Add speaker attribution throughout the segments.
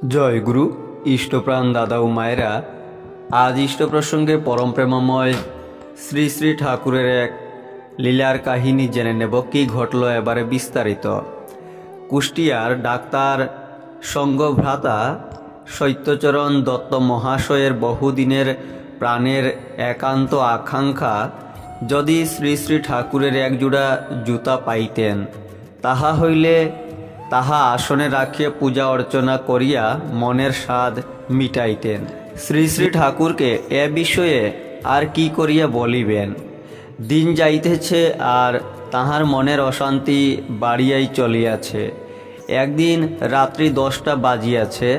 Speaker 1: জয় গুরু ইষ্টপ্রাণ দাদা ও মায়েরা, আজ ইষ্ট প্রসঙ্গে পরম প্রেমময় শ্রী শ্রী ঠাকুরের এক লীলার কাহিনী জেনে নেব। কি ঘটল এবারে বিস্তারিত। কুষ্টিয়ার ডাক্তার সঙ্গভ্রাতা সত্যচরণ দত্ত মহাশয়ের বহুদিনের প্রাণের একান্ত আকাঙ্ক্ষা, যদি শ্রী শ্রী ঠাকুরের একজোড়া জুতা পাইতেন, তাহা হইলে তাহা আসনে রাখিয়া পূজা অর্চনা করিয়া মনের স্বাদ মিটাইতেন। শ্রী শ্রী ঠাকুরকে এ বিষয়ে আর কি করিয়া বলিবেন। দিন যাইতেছে আর তাহার মনের অশান্তি বাড়িয়াই চলিয়াছে। একদিন রাত্রি 10টা বাজিয়াছে।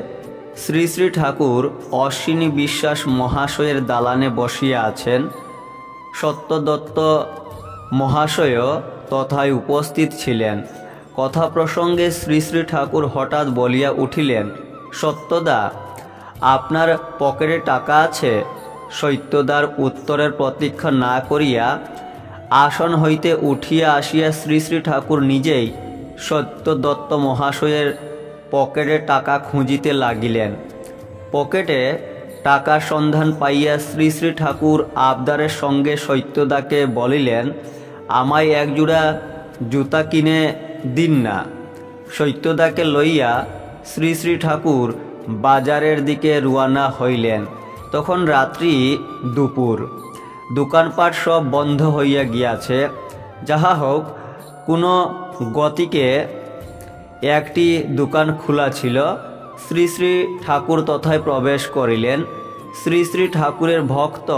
Speaker 1: শ্রী শ্রী ঠাকুর অশ্বিনী বিশ্বাস মহাশয়ের দালানে বসিয়া আছেন। সত্যদত্ত মহাশয়ও তথায় উপস্থিত ছিলেন। কথা প্রসঙ্গে শ্রী শ্রী ঠাকুর হঠাৎ বলিয়া উঠিলেন, সত্যদা, আপনার পকেটে টাকা আছে? সত্যদার উত্তরের প্রতীক্ষা না করিয়া আসন হইতে উঠিয়া আসিয়া শ্রী শ্রী ঠাকুর নিজেই সত্যদত্ত মহাশয়ের পকেটে টাকা খুঁজিতে লাগিলেন। পকেটে টাকার সন্ধান পাইয়া শ্রী শ্রী ঠাকুর আবদারের সঙ্গে সত্যদাকে বলিলেন, আমায় একজোড়া জুতা কিনে দিন না। সত্যদাকে লইয়া শ্রী শ্রী ঠাকুর বাজারের দিকে রওনা হইলেন। তখন রাত্রি দুপুর, দোকানপাট সব বন্ধ হইয়া গিয়াছে। যাহা হোক, কোনো গতিকে একটি দোকান খোলা ছিল। শ্রী শ্রী ঠাকুর তথায় প্রবেশ করিলেন। শ্রী শ্রী ঠাকুরের ভক্ত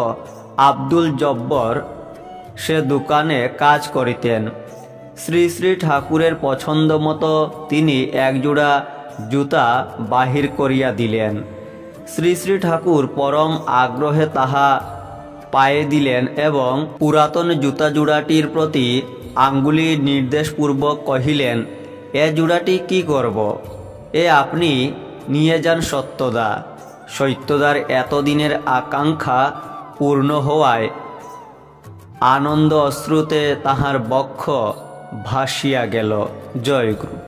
Speaker 1: আব্দুল জব্বর সে দোকানে কাজ করিতেন। শ্রী শ্রী ঠাকুরের পছন্দ মতো তিনি একজোড়া জুতা বাহির করিয়া দিলেন। শ্রী শ্রী ঠাকুর পরম আগ্রহে তাহা পায়ে দিলেন এবং পুরাতন জুতা জোড়াটির প্রতি আঙ্গুলি নির্দেশপূর্বক কহিলেন, এ জোড়াটি কি করব? এ আপনি নিয়ে যান সত্যদা। সত্যদার এতদিনের আকাঙ্ক্ষা পূর্ণ হওয়ায় আনন্দ অশ্রুতে তাহার বক্ষ ভাসিয়া গেল। জয় গুরু।